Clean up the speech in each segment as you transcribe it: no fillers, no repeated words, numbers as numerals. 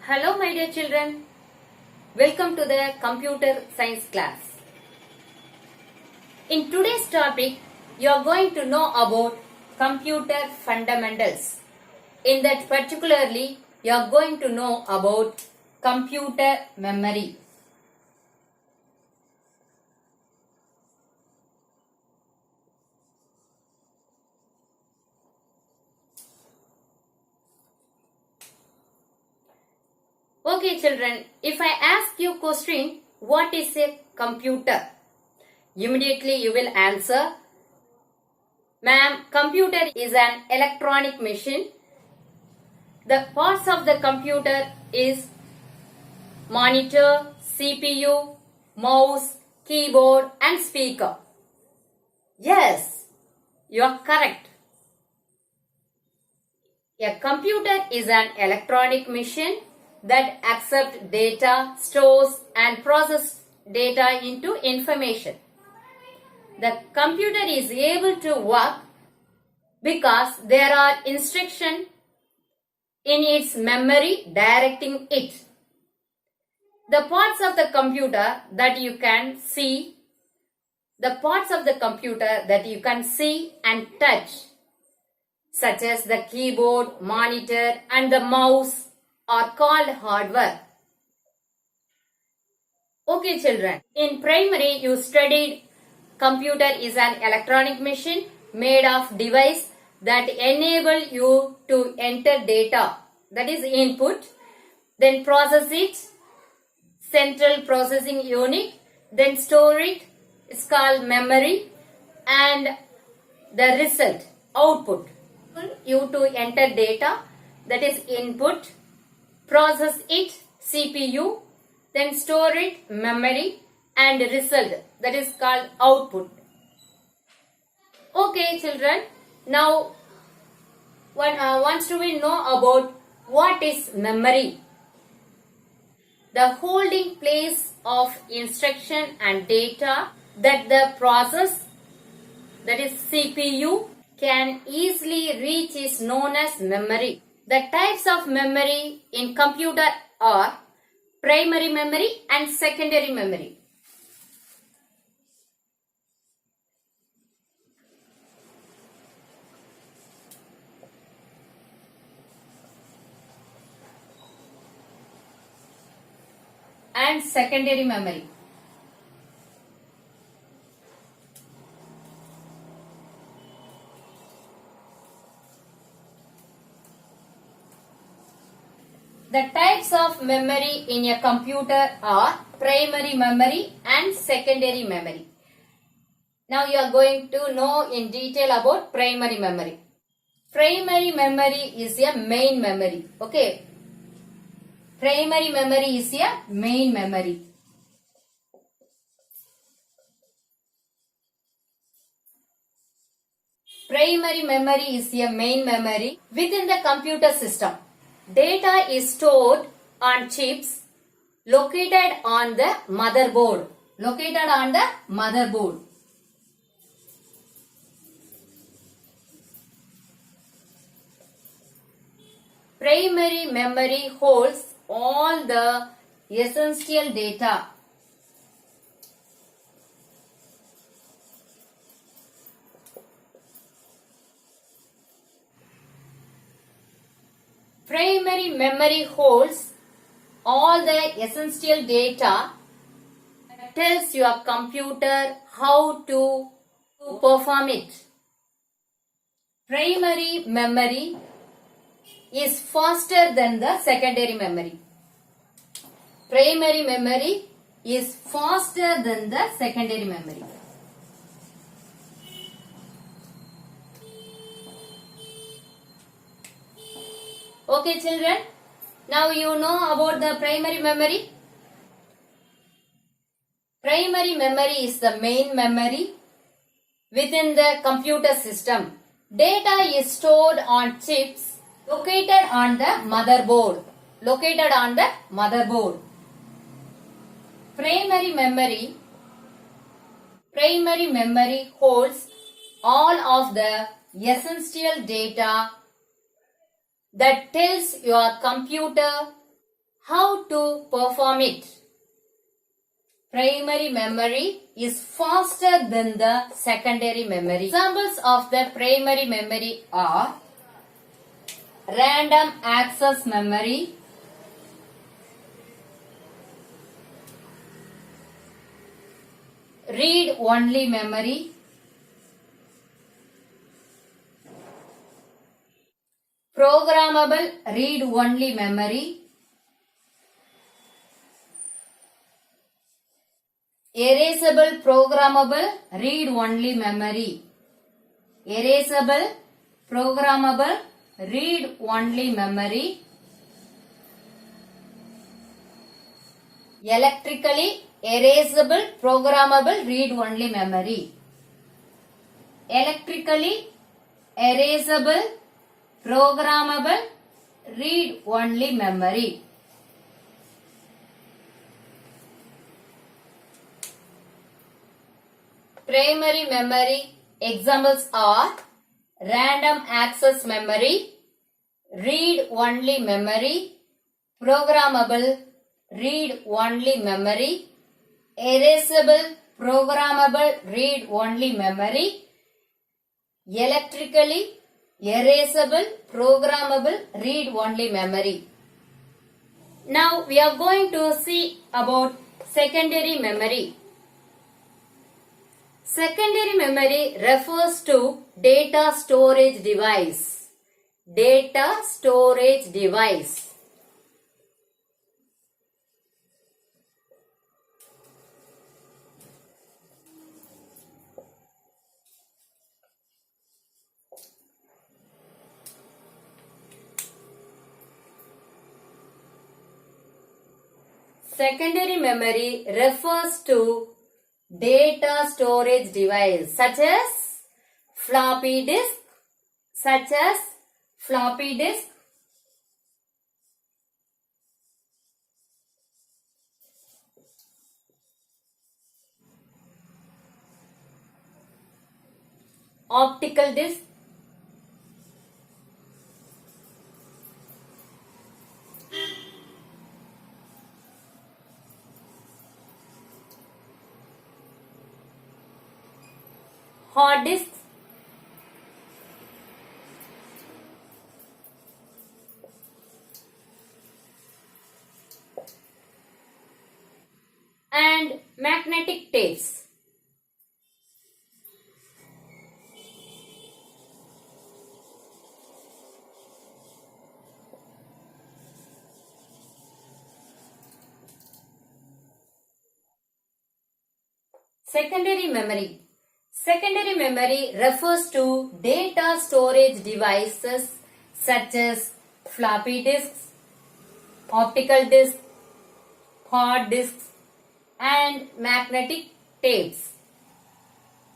Hello my dear children, welcome to the computer science class. In today's topic, you are going to know about computer fundamentals. In that particularly, you are going to know about computer memory. Okay children, if I ask you question, what is a computer? Immediately you will answer, ma'am, computer is an electronic machine. The parts of the computer is monitor, CPU, mouse, keyboard and speaker. Yes, you are correct. A computer is an electronic machine that accepts data, stores and processes data into information. The computer is able to work because there are instructions in its memory directing it. The parts of the computer that you can see, and touch, such as the keyboard, monitor and the mouse, are called hardware. Okay children, in primary you studied computer is an electronic machine made of device that enable you to enter data, that is input, then process it, central processing unit, then store it, it's called memory, and the result, output, you to enter data, that is input, process it, CPU, then store it, memory, and result, that is called output. Okay children, now once we know about what is memory. The holding place of instruction and data that the process, that is CPU, can easily reach is known as memory. The types of memory in computer are primary memory and secondary memory. And secondary memory. The types of memory in a computer are primary memory and secondary memory. Now you are going to know in detail about primary memory. Primary memory is a main memory. Okay. Primary memory is a main memory. Primary memory is a main memory within the computer system. Data is stored on chips located on the motherboard. Primary memory holds all the essential data. Primary memory holds all the essential data that tells your computer how to perform it. Primary memory is faster than the secondary memory. Primary memory is faster than the secondary memory. Okay children, now you know about the primary memory. Primary memory is the main memory within the computer system. Data is stored on chips located on the motherboard. Primary memory holds all of the essential data that tells your computer How to perform it? Primary memory is faster than the secondary memory. Examples of the primary memory are random access memory, read-only memory, programmable read-only memory, erasable programmable read-only memory, erasable programmable read-only memory, electrically erasable programmable read-only memory, electrically erasable programmable read-only memory. Primary memory examples are random access memory, read-only memory, programmable read-only memory, erasable programmable read-only memory, electrically erasable programmable read-only memory. Now we are going to see about secondary memory. Secondary memory refers to data storage device. Data storage device. Secondary memory refers to data storage device such as floppy disk, optical disk, hard disk, and magnetic tapes. Secondary memory. Secondary memory refers to data storage devices such as floppy disks, optical disks, hard disks, and magnetic tapes.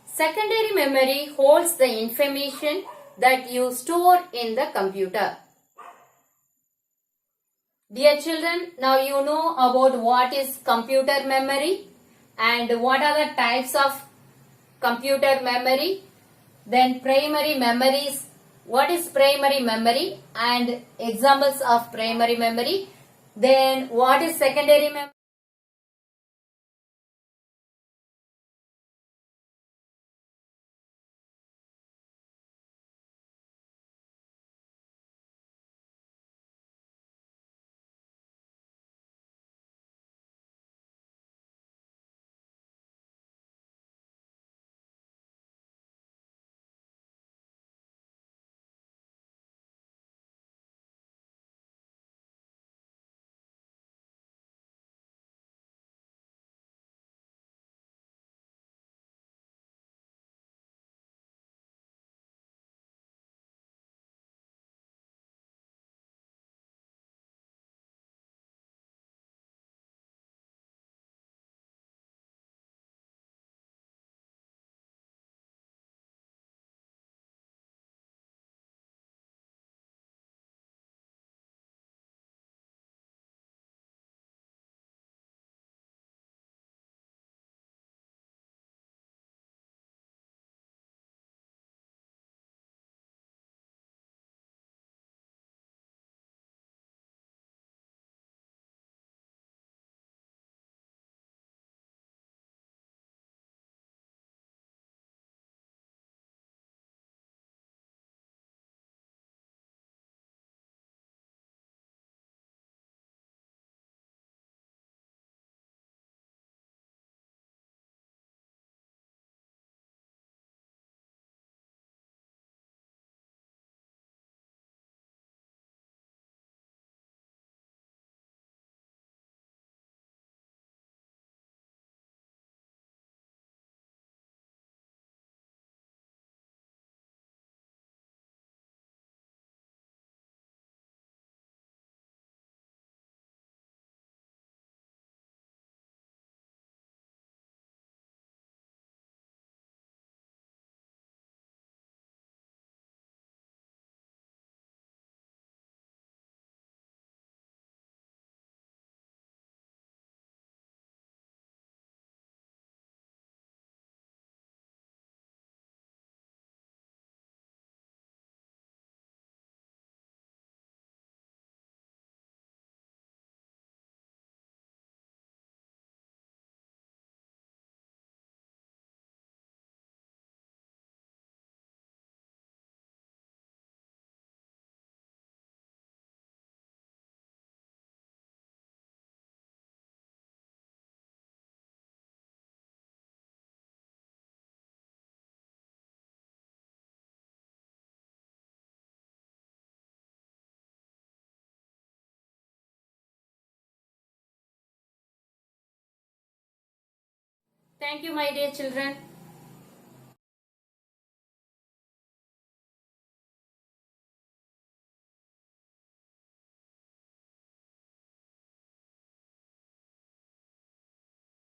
Secondary memory holds the information that you store in the computer. Dear children, now you know about what is computer memory and what are the types of computer memory. Then primary memories, what is primary memory and examples of primary memory. Then what is secondary memory. Thank you, my dear children.